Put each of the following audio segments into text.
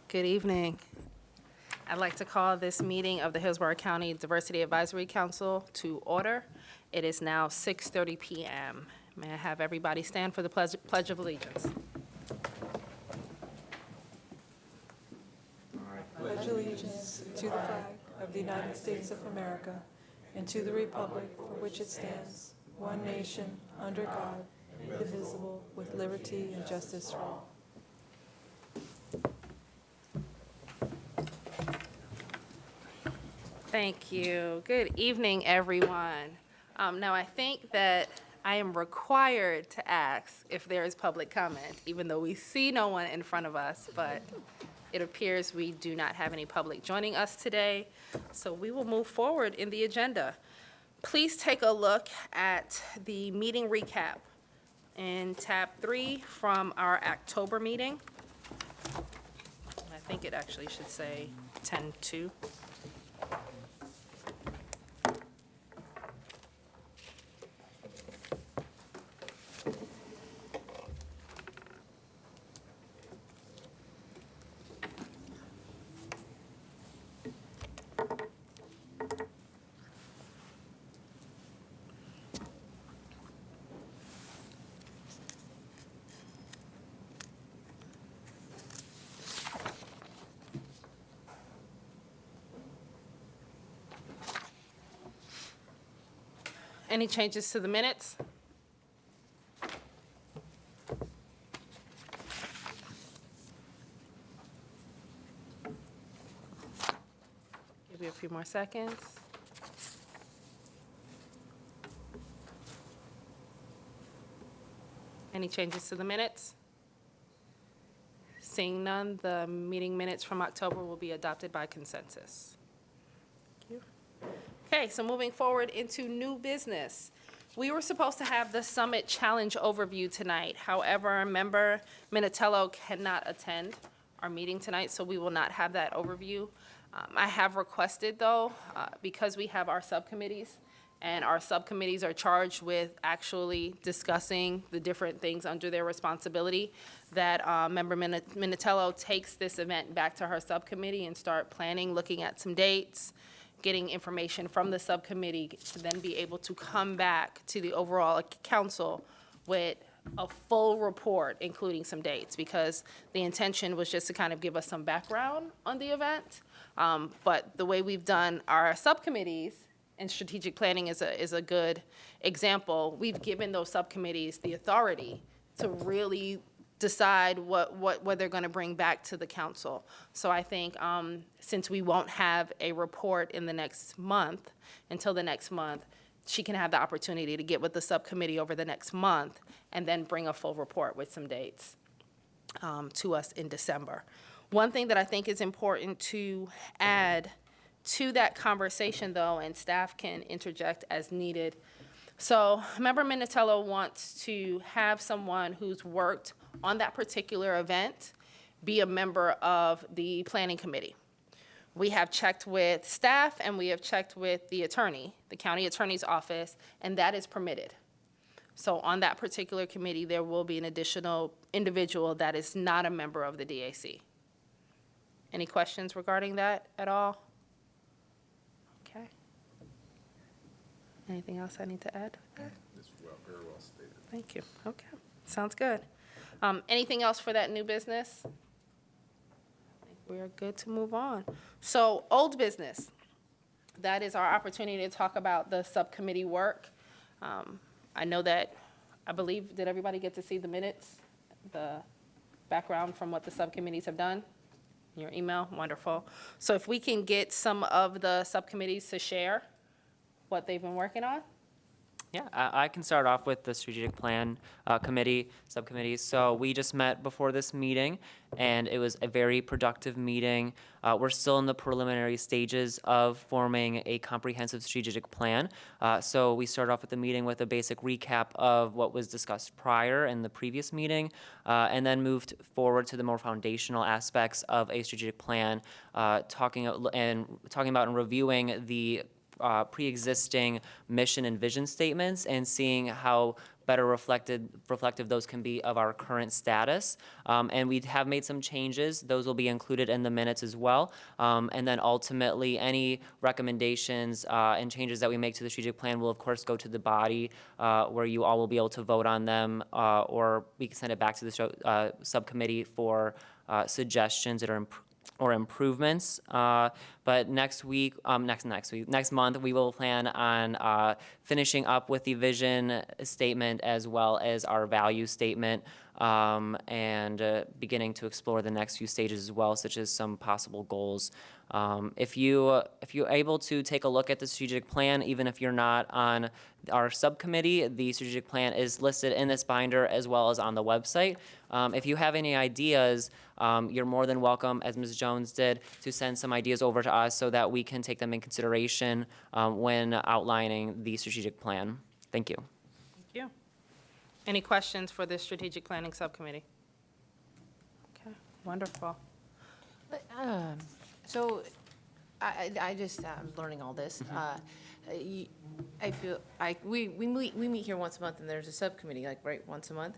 Good evening. I'd like to call this meeting of the Hillsborough County Diversity Advisory Council to order. It is now 6:30 p.m. May I have everybody stand for the Pledge of Allegiance? Pledge allegiance to the flag of the United States of America and to the republic for which it stands, one nation, under God, indivisible, with liberty and justice for all. Thank you. Good evening, everyone. Now, I think that I am required to ask if there is public comment, even though we see no one in front of us, but it appears we do not have any public joining us today, so we will move forward in the agenda. Please take a look at the meeting recap in tab 3 from our October meeting. I think it actually should say 10-2. Any changes to the minutes? Give you a few more seconds. Any changes to the minutes? Seeing none, the meeting minutes from October will be adopted by consensus. Thank you. Okay, so moving forward into new business. We were supposed to have the Summit Challenge overview tonight. However, Member Minatello cannot attend our meeting tonight, so we will not have that overview. I have requested, though, because we have our subcommittees, and our subcommittees are charged with actually discussing the different things under their responsibility, that Member Minatello takes this event back to her subcommittee and start planning, looking at some dates, getting information from the subcommittee to then be able to come back to the overall council with a full report, including some dates, because the intention was just to kind of give us some background on the event. But the way we've done our subcommittees, and strategic planning is a good example, we've given those subcommittees the authority to really decide what they're going to bring back to the council. So I think since we won't have a report in the next month, until the next month, she can have the opportunity to get with the subcommittee over the next month and then bring a full report with some dates to us in December. One thing that I think is important to add to that conversation, though, and staff can interject as needed. So Member Minatello wants to have someone who's worked on that particular event be a member of the planning committee. We have checked with staff and we have checked with the attorney, the county attorney's office, and that is permitted. So on that particular committee, there will be an additional individual that is not a member of the DAC. Any questions regarding that at all? Okay. Anything else I need to add? It's very well stated. Thank you. Okay, sounds good. Anything else for that new business? I think we're good to move on. So old business, that is our opportunity to talk about the subcommittee work. I know that, I believe, did everybody get to see the minutes, the background from what the subcommittees have done? Your email, wonderful. So if we can get some of the subcommittees to share what they've been working on. Yeah, I can start off with the strategic plan subcommittee. So we just met before this meeting, and it was a very productive meeting. We're still in the preliminary stages of forming a comprehensive strategic plan. So we started off with the meeting with a basic recap of what was discussed prior in the previous meeting, and then moved forward to the more foundational aspects of a strategic plan, talking about and reviewing the pre-existing mission and vision statements and seeing how better reflective those can be of our current status. And we have made some changes. Those will be included in the minutes as well. And then ultimately, any recommendations and changes that we make to the strategic plan will, of course, go to the body where you all will be able to vote on them, or we can send it back to the subcommittee for suggestions that are or improvements. But next month, we will plan on finishing up with the vision statement as well as our value statement, and beginning to explore the next few stages as well, such as some possible goals. If you're able to take a look at the strategic plan, even if you're not on our subcommittee, the strategic plan is listed in this binder as well as on the website. If you have any ideas, you're more than welcome, as Ms. Jones did, to send some ideas over to us so that we can take them in consideration when outlining the strategic plan. Thank you. Thank you. Any questions for the strategic planning subcommittee? Okay, wonderful. So I just, I'm learning all this. I feel, we meet here once a month and there's a subcommittee, like, right, once a month?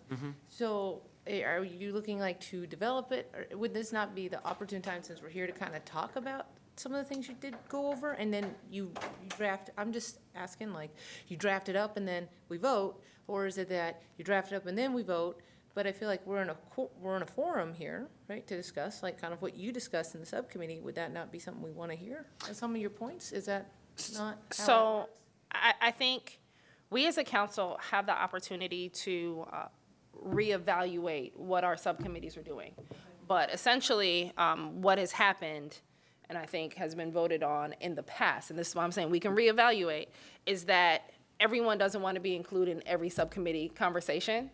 So are you looking like to develop it? Or would this not be the opportune time, since we're here, to kind of talk about some of the things you did go over, and then you draft, I'm just asking, like, you draft it up and then we vote? Or is it that you draft it up and then we vote? But I feel like we're in a forum here, right, to discuss, like, kind of what you discussed in the subcommittee. Would that not be something we want to hear? Some of your points, is that not how it So works? I think we as a council have the opportunity to reevaluate what our subcommittees are doing. But essentially, what has happened, and I think has been voted on in the past, and this is why I'm saying we can reevaluate, is that everyone doesn't want to be included in every subcommittee conversation,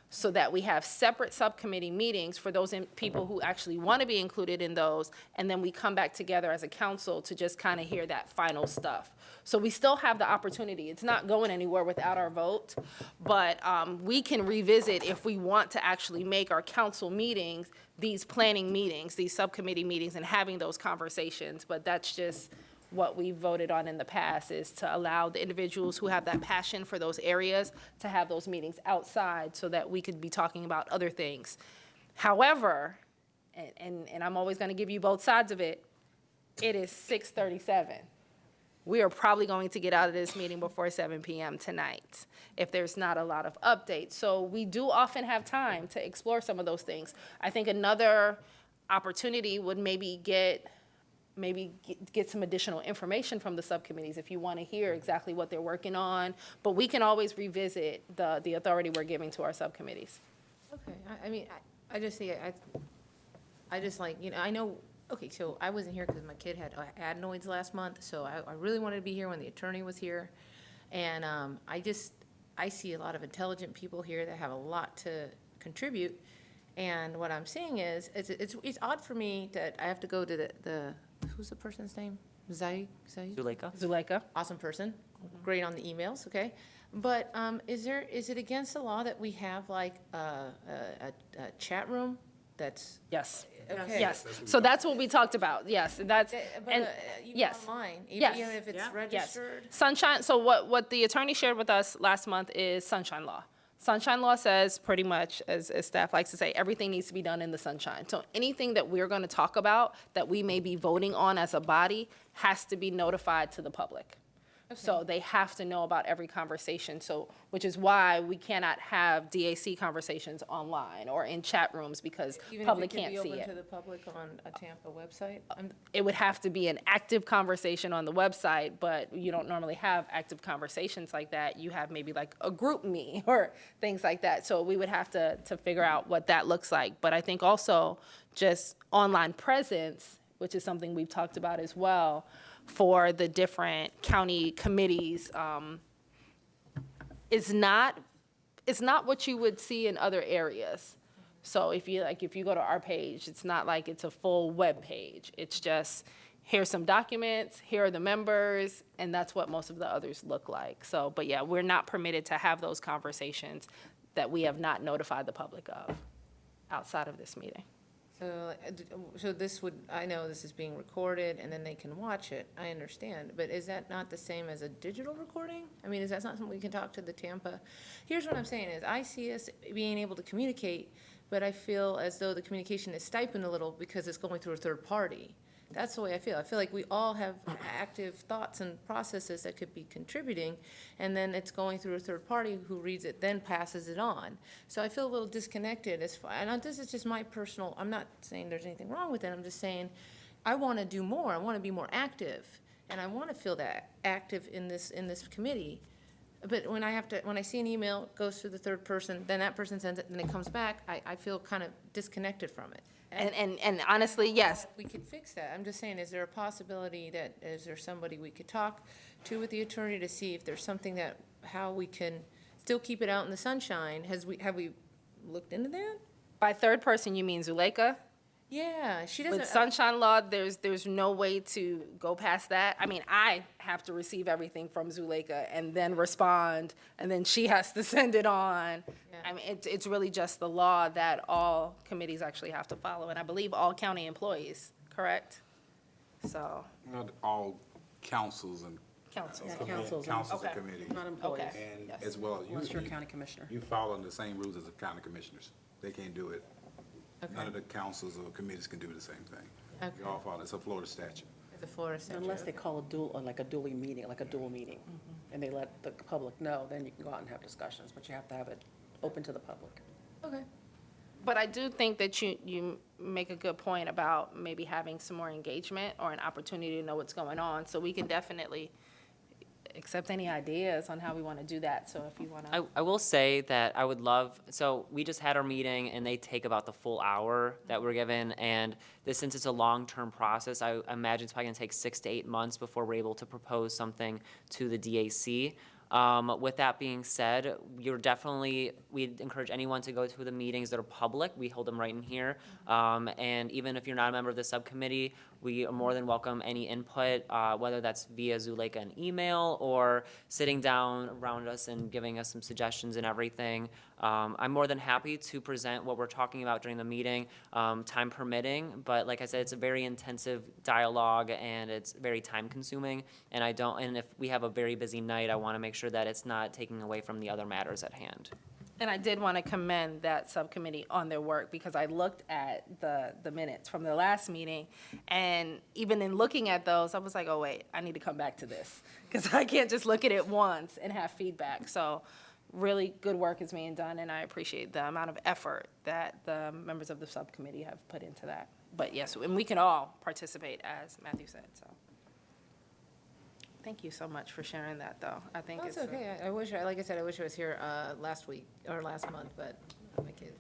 so that we have separate subcommittee meetings for those people who actually want to be included in those, and then we come back together as a council to just kind of hear that final stuff. So we still have the opportunity. It's not going anywhere without our vote, but we can revisit if we want to actually make our council meetings, these planning meetings, these subcommittee meetings, and having those conversations. But that's just what we voted on in the past, is to allow the individuals who have that passion for those areas to have those meetings outside so that we could be talking about other things. However, and I'm always going to give you both sides of it, it is 6:37. We are probably going to get out of this meeting before 7 p.m. tonight if there's not a lot of updates. So we do often have time to explore some of those things. I think another opportunity would maybe get some additional information from the subcommittees if you want to hear exactly what they're working on. But we can always revisit the authority we're giving to our subcommittees. Okay, I mean, I just say, I just like, you know, I know, okay, so I wasn't here because my kid had adenoids last month, so I really wanted to be here when the attorney was here. And I see a lot of intelligent people here that have a lot to contribute. And what I'm seeing is, it's odd for me that I have to go to the who's the person's name? Zuleika? Awesome person, great on the emails, okay? But is it against the law that we have like a chat room that's? Yes. Okay. Yes. So that's what we talked about. Yes, that's, But and even yes. online, Yes. even if it's yes. registered? Sunshine, so what the attorney shared with us last month is sunshine law. Sunshine law says pretty much, as staff likes to say, everything needs to be done in the sunshine. So anything that we're going to talk about that we may be voting on as a body has to be notified to the public. So they have to know about every conversation, so, which is why we cannot have DAC conversations online or in chat rooms, because public can't see Even if it can be it. open to the public on a Tampa website? It would have to be an active conversation on the website, but you don't normally have active conversations like that. You have maybe like a group me or things like that. So we would have to figure out what that looks like. But I think also just online presence, which is something we've talked about as well, for the different county committees, is not what you would see in other areas. So if you go to our page, it's not like it's a full web page. It's just, here's some documents, here are the members, and that's what most of the others look like. So, but yeah, we're not permitted to have those conversations that we have not notified the public of outside of this meeting. So this would, I know this is being recorded and then they can watch it, I understand, but is that not the same as a digital recording? I mean, is that not something we can talk to the Tampa? Here's what I'm saying is, I see us being able to communicate, but I feel as though the communication is stifled a little because it's going through a third party. That's the way I feel. I feel like we all have active thoughts and processes that could be contributing, and then it's going through a third party who reads it, then passes it on. So I feel a little disconnected as far, and this is just my personal, I'm not saying there's anything wrong with it, I'm just saying I want to do more, I want to be more active, and I want to feel that active in this committee. But when I see an email, it goes to the third person, then that person sends it, then it comes back, I feel kind of disconnected from it. And honestly, yes, We could fix that. I'm just saying, is there a possibility is there somebody we could talk to with the attorney to see if there's something how we can still keep it out in the sunshine? Have we looked into that? by third person, you mean Zuleika? Yeah, she doesn't. With sunshine law, there's no way to go past that. I mean, I have to receive everything from Zuleika and then respond, and then she has to send it on. Yeah. I mean, it's really just the law that all committees actually have to follow, and I believe all county employees, correct? So, Not all councils and. councils. Councils. Councils and Okay. committees. Not employees, Okay. And Yes. as well, unless you're a you, county commissioner. you follow the same rules as the county commissioners. They can't do it. None Okay. of the councils or committees can do the same thing. Okay. You all follow, it's a Florida statute. It's a Florida statute. Unless they call a dual, like a dual meeting, and they let the public know, then you can go out and have discussions, but you have to have it open to the public. Okay. But I do think that you make a good point about maybe having some more engagement or an opportunity to know what's going on. So we can definitely accept any ideas on how we want to do that. So if you want to. I will say that I would love, so we just had our meeting and they take about the full hour that we're given. And since it's a long-term process, I imagine it's probably gonna take 6 to 8 months before we're able to propose something to the DAC. With that being said, we'd encourage anyone to go to the meetings that are public. We hold them right in here. And even if you're not a member of the subcommittee, we are more than welcome any input, whether that's via Zuleika an email or sitting down around us and giving us some suggestions and everything. I'm more than happy to present what we're talking about during the meeting, time permitting. But like I said, it's a very intensive dialogue and it's very time consuming. And if we have a very busy night, I want to make sure that it's not taking away from the other matters at hand. And I did want to commend that subcommittee on their work because I looked at the minutes from the last meeting. And even in looking at those, I was like, oh, wait, I need to come back to this because I can't just look at it once and have feedback. So really good work is being done, and I appreciate the amount of effort that the members of the subcommittee have put into that. But yes, and we can all participate, as Matthew said, so. Thank you so much for sharing that, though. I think That's it's. okay. I wish, like I said, I wish I was here last week, or last month, but my kid.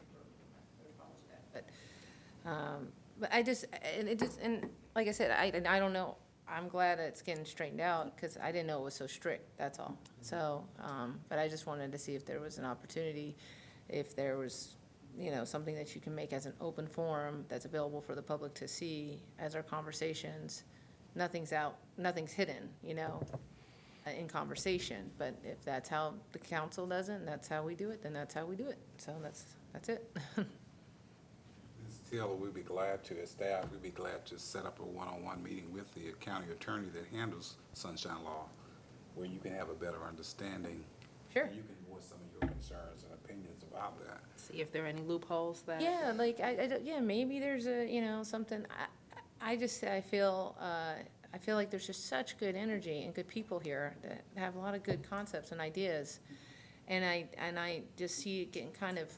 But I just, and like I said, I don't know, I'm glad it's getting straightened out, because I didn't know it was so strict, that's all. So, but I just wanted to see if there was an opportunity, if there was, something that you can make as an open forum that's available for the public to see as our conversations. Nothing's hidden, in conversation. But if that's how the council does it, and that's how we do it, then that's how we do it. So that's it. Ms. Taylor, we'd be glad to, as staff, we'd be glad to set up a one-on-one meeting with the county attorney that handles sunshine law, where you can have a better understanding. Sure. You can voice some of your concerns and opinions about that. See if there are any loopholes that. Yeah, like, maybe there's something, I feel like there's just such good energy and good people here that have a lot of good concepts and ideas. And I just see it getting kind of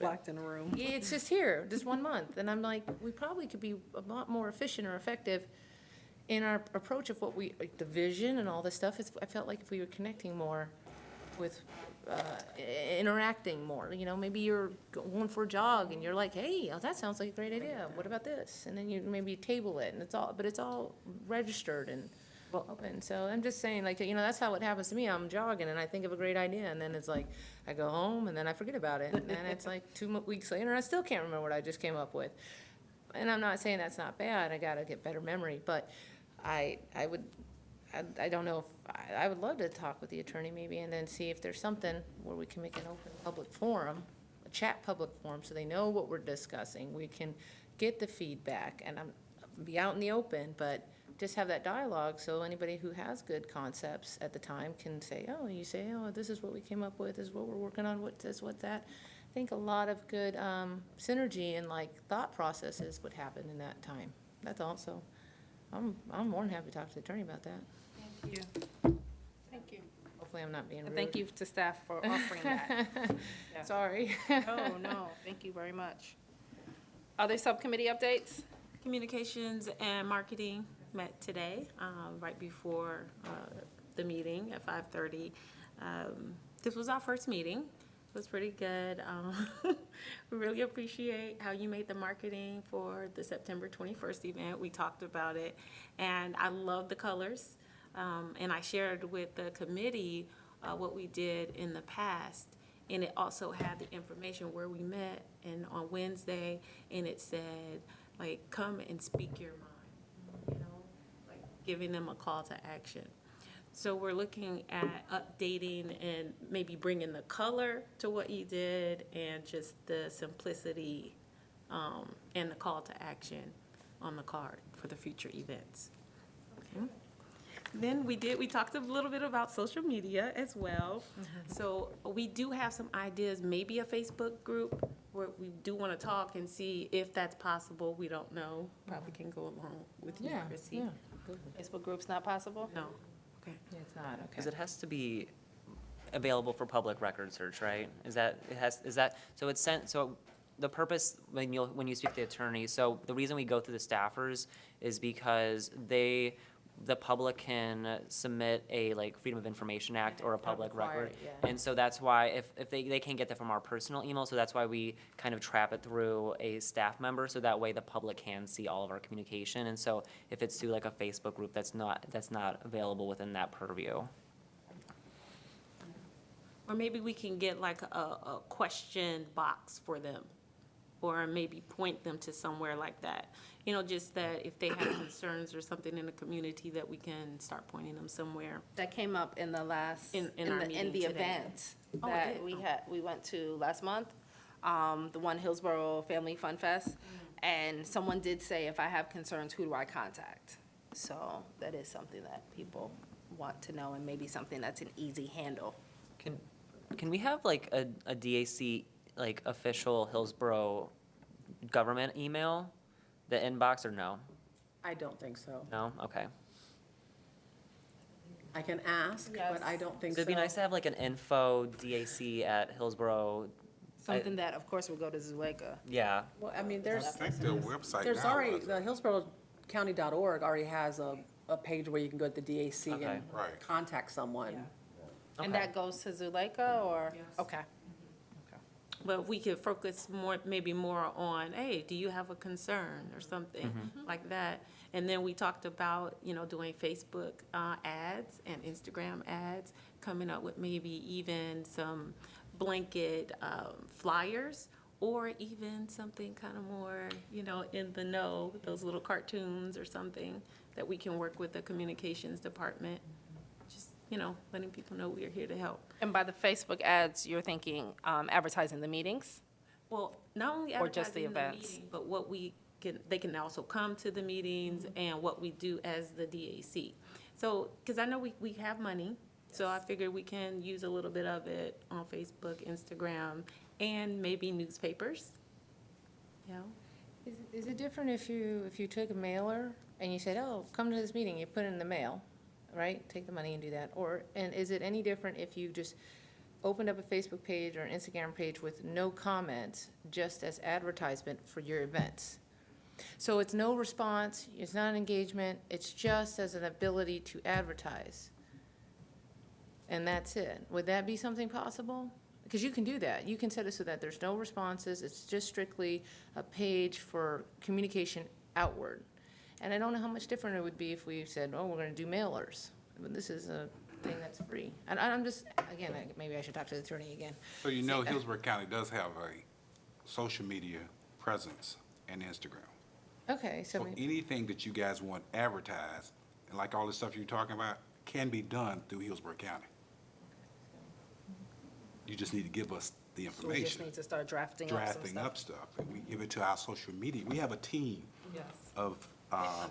Locked in a room. Yeah, it's just here, just 1 month. And I'm like, we probably could be a lot more efficient or effective in our approach of the vision and all this stuff. I felt like if we were connecting more with, interacting more, maybe you're going for a jog and you're like, hey, that sounds like a great idea. What about this? And then you maybe table it and it's all registered and open. So I'm just saying, like, that's how it happens to me. I'm jogging and I think of a great idea and then it's like, I go home and then I forget about it. And then it's like 2 weeks later and I still can't remember what I just came up with. And I'm not saying that's not bad. I gotta get better memory, but I don't know if, I would love to talk with the attorney maybe and then see if there's something where we can make an open public forum chat public forum so they know what we're discussing. We can get the feedback and be out in the open, but just have that dialogue so anybody who has good concepts at the time can say, oh, you say, oh, this is what we came up with, this is what we're working on, what's this, what's that. I think a lot of good synergy and like thought processes would happen in that time. That's all. So I'm more than happy to talk to the attorney about that. Thank you. Thank you. Hopefully I'm not being rude. And thank you to staff for offering that. Yeah. Sorry. No, thank you very much. Other subcommittee updates? Communications and marketing met today, right before the meeting at 5:30. This was our first meeting. It was pretty good. We really appreciate how you made the marketing for the September 21st event. We talked about it, and I love the colors. And I shared with the committee what we did in the past, and it also had the information where we met and on Wednesday, and it said, like, come and speak your mind, you know, like giving them a call to action. So we're looking at updating and maybe bringing the color to what you did and just the simplicity and the call to action on the card for the future events. Okay. Then we talked a little bit about social media as well. So we do have some ideas, maybe a Facebook group where we do want to talk and see if that's possible. We don't know. Probably can go along with you, Chrissy. Facebook group's not possible? No. Okay. It's not, okay. Because it has to be available for public record search, right? So it's sent, so the purpose, when you speak to the attorney, so the reason we go through the staffers is because the public can submit a Freedom of Information Act or a public require record. it, yeah. And so that's why, if they can't get that from our personal email, so that's why we kind of trap it through a staff member, so that way the public can see all of our communication. And so if it's through a Facebook group, that's not available within that purview. Or maybe we can get like a question box for them, or maybe point them to somewhere like that. You know, just that if they have concerns or something in the community, that we can start pointing them somewhere. That came up in the last, In our meeting the today. event Oh, it that did? we went to last month, the one Hillsborough Family Fun Fest. And someone did say, if I have concerns, who do I contact? So that is something that people want to know, and maybe something that's an easy handle. Can we have a DAC, official Hillsborough government email, the inbox, or no? I don't think so. No? Okay. I can ask, but I don't think So so. it'd be nice to have an info DAC at Hillsborough. Something that, of course, will go to Zuleika. Yeah. Well, I mean, I there's think their website There's now already, has the it. HillsboroughCounty.org already has a page where you can go to the DAC Okay. and Right. contact someone. And Okay. that goes to Zuleika, or? Yes. Okay. But we could focus maybe more on, hey, do you have a concern or something like that? And then we talked about, doing Facebook ads and Instagram ads, coming up with maybe even some blanket flyers, or even something kind of more, in the know, those little cartoons or something that we can work with the communications department. Just, letting people know we are here to help. And by the Facebook ads, you're thinking advertising the meetings? Well, not only Or just the advertising the events? meeting, but what they can also come to the meetings and what we do as the DAC. So, because I know we have money, so I figured we can use a little bit of it on Facebook, Instagram, and maybe newspapers. Is it different if you took a mailer and you said, oh, come to this meeting, you put it in the mail, right? Take the money and do that. And is it any different if you just opened up a Facebook page or an Instagram page with no comments, just as advertisement for your events? So it's no response, it's not an engagement, it's just as an ability to advertise. And that's it. Would that be something possible? Because you can do that. You can set it so that there's no responses, it's just strictly a page for communication outward. And I don't know how much different it would be if we said, oh, we're gonna do mailers. But this is a thing that's free. And I'm just, again, maybe I should talk to the attorney again. So Hillsborough County does have a social media presence and Instagram. Okay, so So anything that you guys want advertised, and like all the stuff you're talking about, can be done through Hillsborough County. You just need to give us the We just information, need to start drafting up some drafting stuff. up stuff, and we give it to our social media. We have a team Yes. of,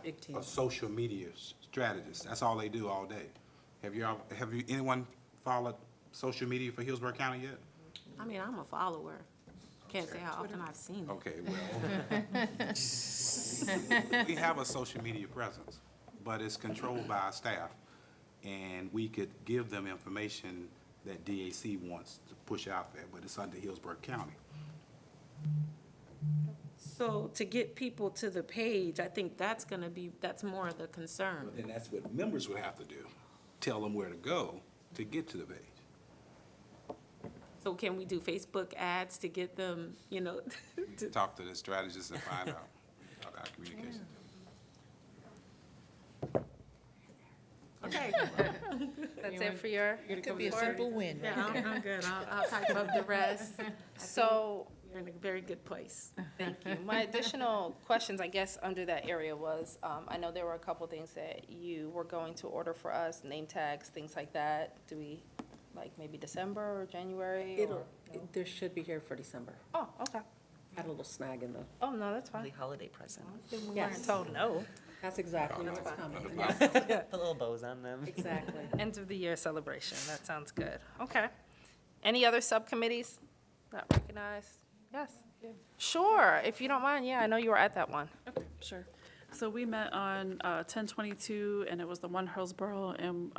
big team. of social media strategists. That's all they do all day. Have you, anyone followed social media for Hillsborough County yet? I mean, I'm a follower. Can't say how often I've seen it. Okay, well, we have a social media presence, but it's controlled by our staff, and we could give them information that DAC wants to push out there, but it's under Hillsborough County. So to get people to the page, I think that's more of the concern. But then that's what members would have to do, tell them where to go to get to the page. So can we do Facebook ads to get them, Talk to the strategists and find out about our communication. Okay. That's it for your Could be a simple win. Yeah, I'm good. I'll type up the rest. So, You're in a very good place. thank you. My additional questions, I guess, under that area was, I know there were a couple things that you were going to order for us, name tags, things like that. Do we, like, maybe December or January? or- There should be here for December. Oh, okay. Had a little snag in the, Oh, no, that's fine. Holiday present. We weren't Yes. told no. that's exactly what's coming. Put little bows on them. Exactly. End of the year celebration. That sounds good. Okay. Any other subcommittees not recognized? Yes. Sure, if you don't mind. Yeah, I know you were at that one. Sure. So we met on 10/22, and it was the one Hillsborough, and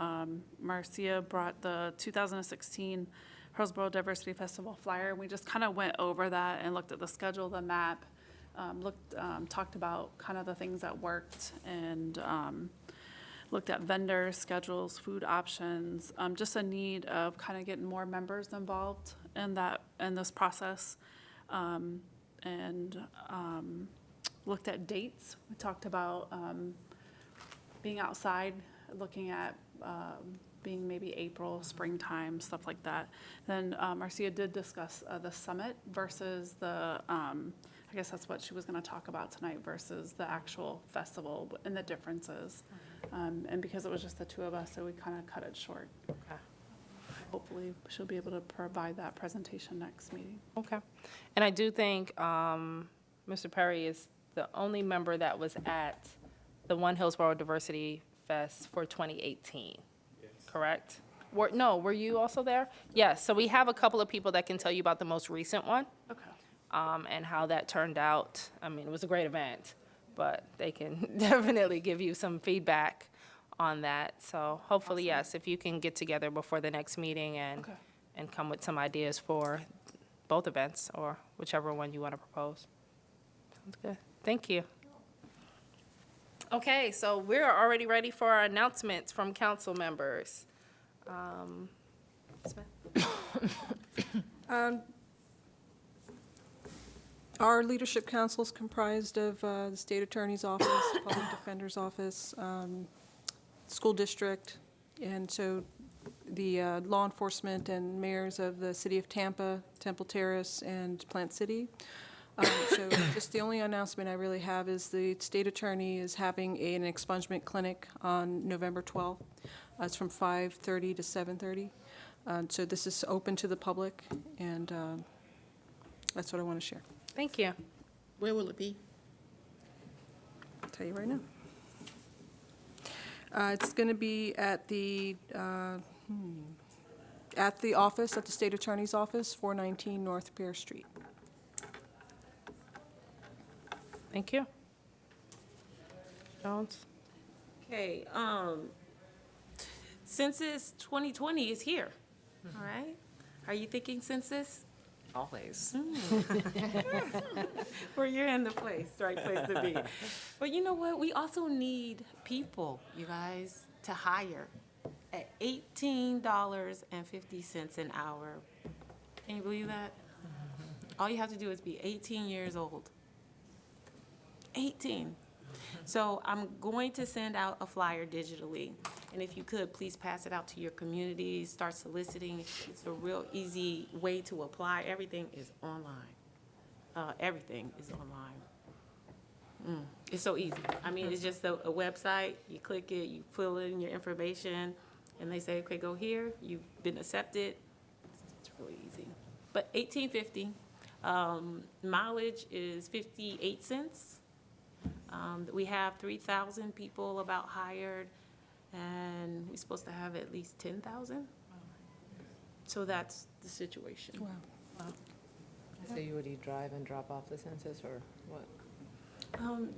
Marcia brought the 2016 Hillsborough Diversity Festival flyer. We just kind of went over that and looked at the schedule, the map, talked about kind of the things that worked, and looked at vendor schedules, food options, just a need of kind of getting more members involved in this process. Looked at dates. We talked about being outside, looking at being maybe April, springtime, stuff like that. Then Marcia did discuss the summit versus the, I guess that's what she was going to talk about tonight, versus the actual festival and the differences. And because it was just the two of us, so we kind of cut it short. Okay. Hopefully, she'll be able to provide that presentation next meeting. Okay. And I do think Mr. Perry is the only member that was at the One Hillsborough Diversity Fest for 2018. Correct? Were you also there? Yes, so we have a couple of people that can tell you about the most recent one. Okay. And how that turned out. I mean, it was a great event, but they can definitely give you some feedback on that. So hopefully, yes, if you can get together before the next meeting and come with some ideas for both events or whichever one you want to propose. Sounds good. Thank you. Okay, so we're already ready for our announcements from council members. Smith? Our leadership council is comprised of the state attorney's office, public defender's office, school district, and so the law enforcement and mayors of the city of Tampa, Temple Terrace, and Plant City. So just the only announcement I really have is the state attorney is having an expungement clinic on November 12th. It's from 5:30 to 7:30. So this is open to the public, and that's what I want to share. Thank you. Where will it be? I'll tell you right now. It's going to be at the office, at the state attorney's office, 419 North Pear Street. Thank you. Jones? Okay, Census 2020 is here, all right? Are you thinking census? Always. Well, you're in the right place to be. But you know what? We also need people, you guys, to hire at $18.50 an hour. Can you believe that? All you have to do is be 18 years old. 18. So I'm going to send out a flyer digitally. And if you could, please pass it out to your communities, start soliciting. It's a real easy way to apply. Everything is online. Everything is online. It's so easy. I mean, it's just a website. You click it, you fill in your information, and they say, okay, go here. You've been accepted. It's really easy. But $18.50. Mileage is 58 cents. We have 3,000 people about hired, and we're supposed to have at least 10,000. So that's the situation. So would you drive and drop off the census, or what?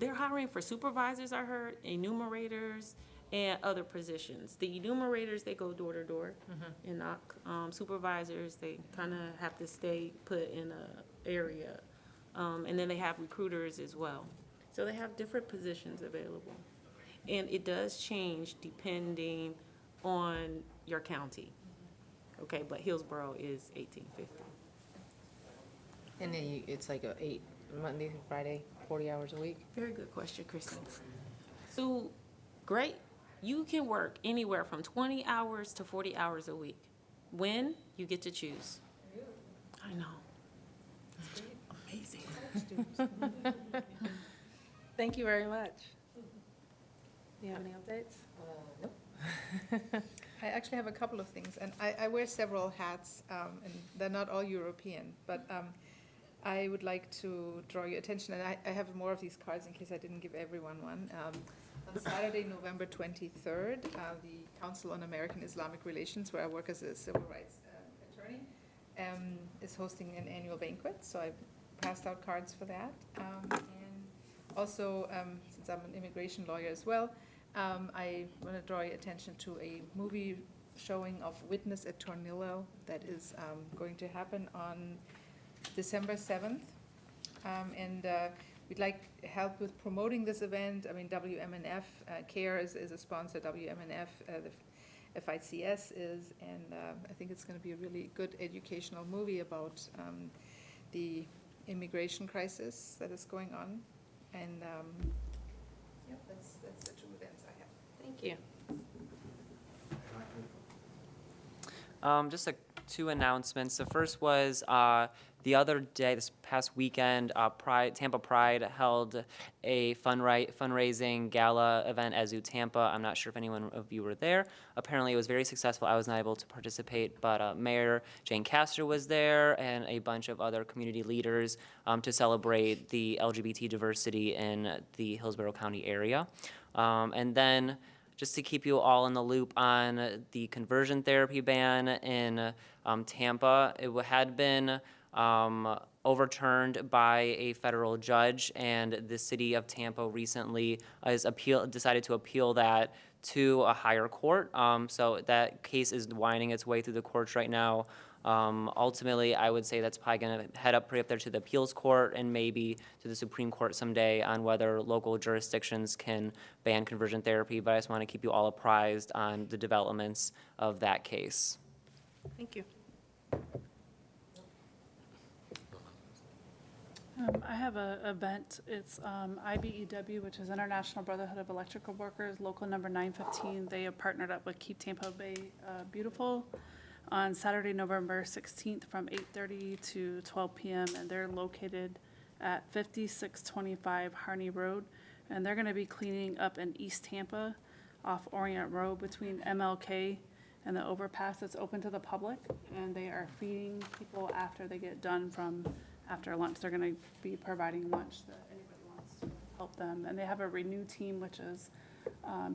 They're hiring for supervisors, I heard, enumerators, and other positions. The enumerators, they go door to door and knock. Supervisors, they kind of have to stay put in a area. And then they have recruiters as well. So they have different positions available. And it does change depending on your county. Okay, but Hillsborough is $18.50. And then it's like Monday through Friday, 40 hours a week? Very good question, Kristen. So, great. You can work anywhere from 20 hours to 40 hours a week. When? You get to choose. I know. Amazing. Thank you very much. Do you have any updates? I actually have a couple of things, and I wear several hats, and they're not all European, but I would like to draw your attention, and I have more of these cards in case I didn't give everyone one. On Saturday, November 23rd, the Council on American Islamic Relations, where I work as a civil rights attorney, is hosting an annual banquet, so I passed out cards for that. And also, since I'm an immigration lawyer as well, I want to draw your attention to a movie showing of Witness at Tornillo that is going to happen on December 7th. And we'd like help with promoting this event. I mean, WMNF, CARE is a sponsor, WMNF, the FICS is, and I think it's going to be a really good educational movie about the immigration crisis that is going on. And yeah, that's the two events I have. Thank you. Just two announcements. The first was the other day, this past weekend, Tampa Pride held a fundraising gala event at Zoo Tampa. I'm not sure if anyone of you were there. Apparently, it was very successful. I was not able to participate, but Mayor Jane Castor was there and a bunch of other community leaders to celebrate the LGBT diversity in the Hillsborough County area. And then, just to keep you all in the loop on the conversion therapy ban in Tampa, it had been overturned by a federal judge, and the city of Tampa recently decided to appeal that to a higher court. So that case is winding its way through the courts right now. Ultimately, I would say that's probably going to head up pretty up there to the appeals court and maybe to the Supreme Court someday on whether local jurisdictions can ban conversion therapy. But I just want to keep you all apprised on the developments of that case. Thank you. I have an event. It's IBEW, which is International Brotherhood of Electrical Workers, local number 915. They have partnered up with Keep Tampa Bay Beautiful on Saturday, November 16th from 8:30 to 12 p.m. And they're located at 5625 Harney Road. And they're going to be cleaning up in East Tampa off Orient Road between MLK and the overpass that's open to the public. And they are feeding people after they get done after lunch. They're going to be providing lunch that anybody wants to help them. And they have a Renew team, which is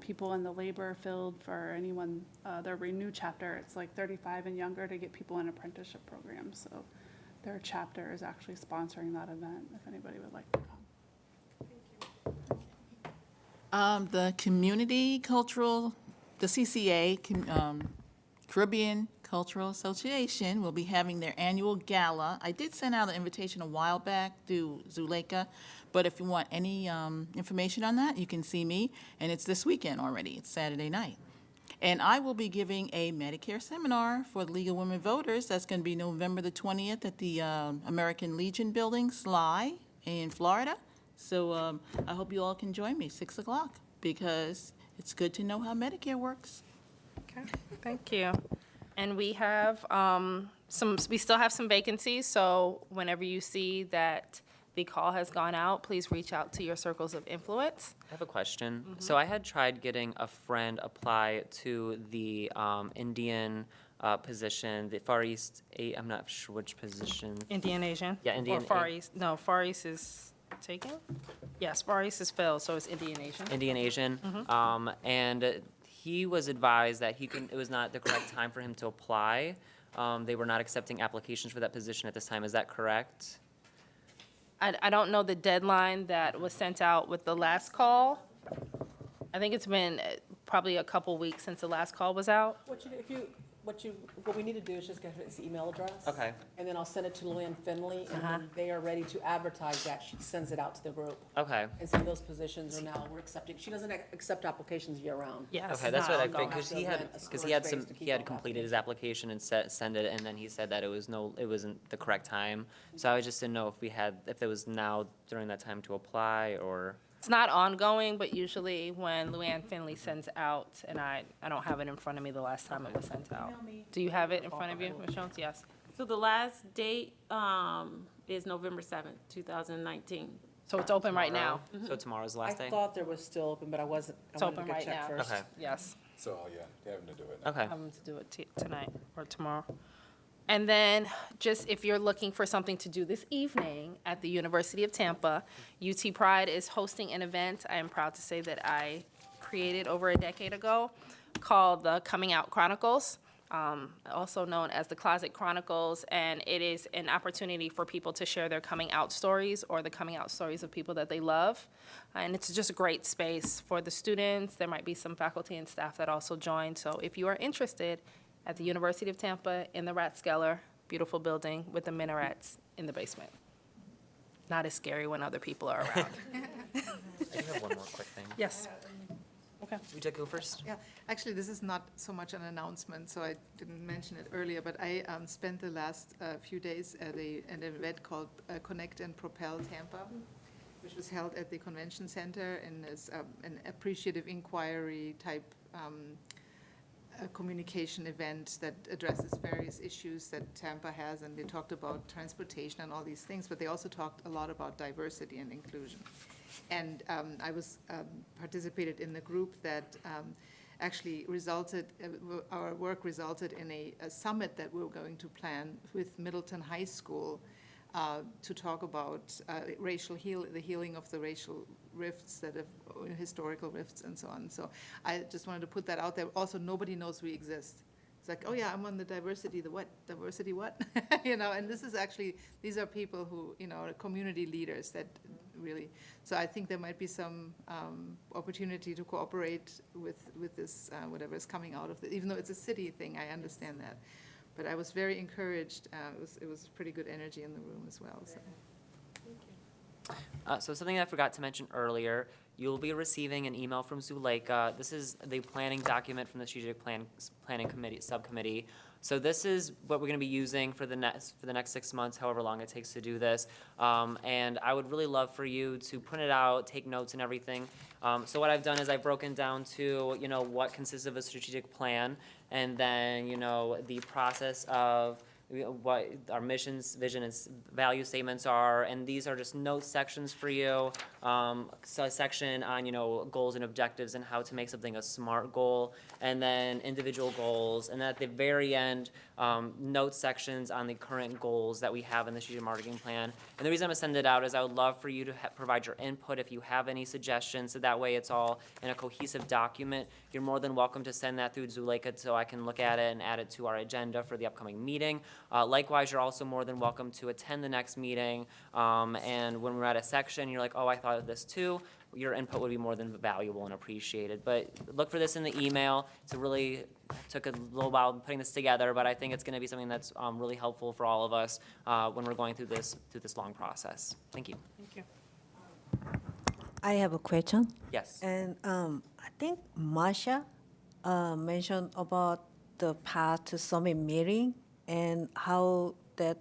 people in the labor field for anyone, their Renew chapter. It's like 35 and younger to get people in apprenticeship programs. So their chapter is actually sponsoring that event if anybody would like to come. The Community Cultural, the CCA, Caribbean Cultural Association, will be having their annual gala. I did send out an invitation a while back through Zuleika, but if you want any information on that, you can see me, and it's this weekend already. It's Saturday night. And I will be giving a Medicare seminar for the League of Women Voters. That's going to be November the 20th at the American Legion Building, Sly, in Florida. So I hope you all can join me, 6 o'clock, because it's good to know how Medicare works. Okay, thank you. And we have we still have some vacancies, so whenever you see that the call has gone out, please reach out to your circles of influence. I have a question. So I had tried getting a friend apply to the Indian position, the Far East, I'm not sure which position. Indian Asian? Yeah, Indian Or Far A- East, no, Far East is taken? Yes, Far East is filled, so it's Indian Asian. Indian Asian. And he was advised that it was not the correct time for him to apply. They were not accepting applications for that position at this time. Is that correct? I don't know the deadline that was sent out with the last call. I think it's been probably a couple weeks since the last call was out. What we need to do is just get his email address. Okay. And then I'll send it to Luann Finley, and when they are ready to advertise that, she sends it out to the group. Okay. And say those positions are now, we're accepting, she doesn't accept applications year-round. Yes. Okay, that's what I no, think, no. because he Have had, to rent a because storage space to he keep had all completed his application and send it, and then he said that it wasn't the correct time. So I just didn't know if it was now during that time to apply, or, It's not ongoing, but usually when Luann Finley sends out, and I don't have it in front of me the last time it was sent out. Do you have it in front of you, Ms. Jones? Yes. So the last date is November 7th, 2019. So it's open right now. so tomorrow's the I last day? thought there was still open, but I wanted It's to open get right checked now. first. Okay. Yes. So, yeah, they're having to do it now. Okay. Have them to do it tonight or tomorrow. And then, just if you're looking for something to do this evening at the University of Tampa, UT Pride is hosting an event I am proud to say that I created over a decade ago called the Coming Out Chronicles, also known as the Closet Chronicles. And it is an opportunity for people to share their coming out stories or the coming out stories of people that they love. And it's just a great space for the students. There might be some faculty and staff that also join. So if you are interested, at the University of Tampa in the Rathskeller, beautiful building with the minarets in the basement. Not as scary when other people are around. I do have one more quick thing. Yes. Okay. Would you like to go first? Yeah, actually, this is not so much an announcement, so I didn't mention it earlier, but I spent the last few days at an event called Connect and Propel Tampa, which was held at the Convention Center, and is an appreciative inquiry type a communication event that addresses various issues that Tampa has, and they talked about transportation and all these things, but they also talked a lot about diversity and inclusion. And I was participated in the group that actually resulted, our work resulted in a summit that we're going to plan with Middleton High School to talk about the healing of the racial rifts that have, historical rifts and so on. So I just wanted to put that out there. Also, nobody knows we exist. It's like, oh yeah, I'm on the diversity, the what? Diversity what? And this is actually, these are people who, are community leaders that really, so I think there might be some opportunity to cooperate with this, whatever is coming out of it, even though it's a city thing, I understand that. But I was very encouraged. It was pretty good energy in the room as well. So. So something I forgot to mention earlier, you'll be receiving an email from Zuleika. This is the planning document from the Strategic Planning Committee Subcommittee. So this is what we're going to be using for the next 6 months, however long it takes to do this. And I would really love for you to print it out, take notes and everything. So what I've done is I've broken down to what consists of a strategic plan, and then the process of what our missions, vision, and value statements are, and these are just note sections for you. So a section on goals and objectives and how to make something a SMART goal, and then individual goals, and then at the very end, note sections on the current goals that we have in the strategic marketing plan. And the reason I'm gonna send it out is I would love for you to provide your input if you have any suggestions, so that way it's all in a cohesive document. You're more than welcome to send that through Zuleika so I can look at it and add it to our agenda for the upcoming meeting. Likewise, you're also more than welcome to attend the next meeting, and when we're at a section, you're like, oh, I thought of this too, your input would be more than valuable and appreciated. But look for this in the email. Took a little while putting this together, but I think it's gonna be something that's really helpful for all of us when we're going through this long process. Thank you. Thank you. I have a question. Yes. And I think Masha mentioned about the path to summit meeting and how that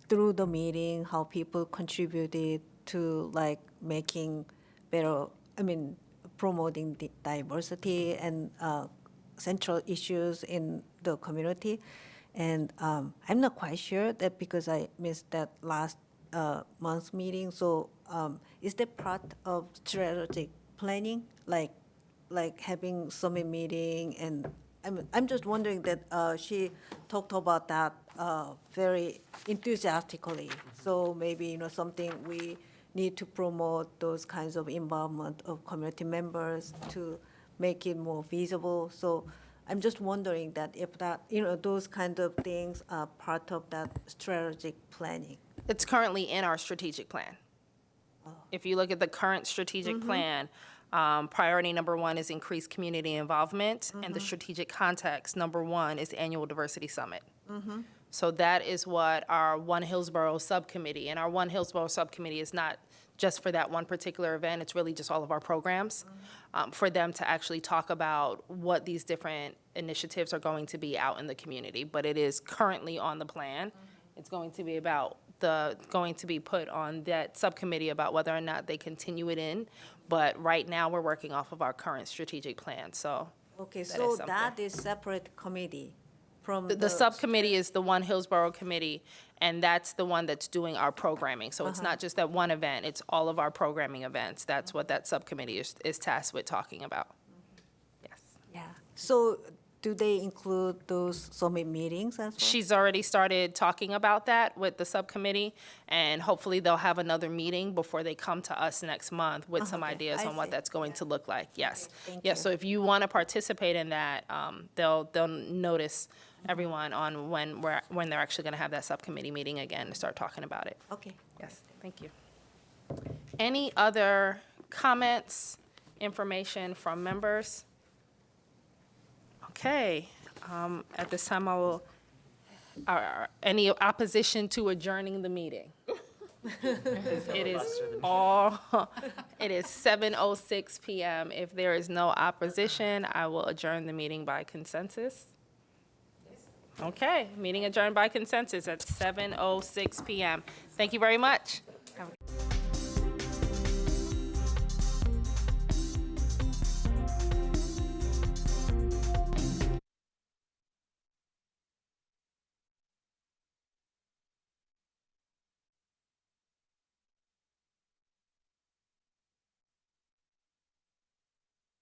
through the meeting, how people contributed to making better, promoting the diversity and central issues in the community. And I'm not quite sure that because I missed that last month's meeting. So is that part of strategic planning, like having summit meeting? And I'm just wondering that she talked about that very enthusiastically. So maybe, something we need to promote those kinds of involvement of community members to make it more visible. So I'm just wondering that if that, those kind of things are part of that strategic planning. It's currently in our strategic plan. If you look at the current strategic plan, priority number 1 is increased community involvement, and the strategic context, number 1, is the annual diversity summit. So that is what our One Hillsborough subcommittee, and our One Hillsborough subcommittee is not just for that one particular event, it's really just all of our programs, for them to actually talk about what these different initiatives are going to be out in the community. But it is currently on the plan. It's going to be going to be put on that subcommittee about whether or not they continue it in. But right now, we're working off of our current strategic plan, so. Okay, that is so something. that is separate committee from The subcommittee is the One Hillsborough Committee, and that's the one that's doing our programming. So it's not just that one event, it's all of our programming events. That's what that subcommittee is tasked with talking about. Yes. Yeah. So do they include those summit meetings as well? She's already started talking about that with the subcommittee, and hopefully they'll have another meeting before they come to us next month with some Okay, ideas I on what see. that's going to look like, yes. Thank Yeah, you. so if you want to participate in that, they'll notice everyone on when they're actually going to have that subcommittee meeting again to start talking about it. Okay. Yes, thank you. Any other comments, information from members? Okay, at this time, I will, any opposition to adjourning the meeting? It is 7:06 PM. If there is no opposition, I will adjourn the meeting by consensus. Okay, meeting adjourned by consensus at 7:06 PM. Thank you very much. Have a-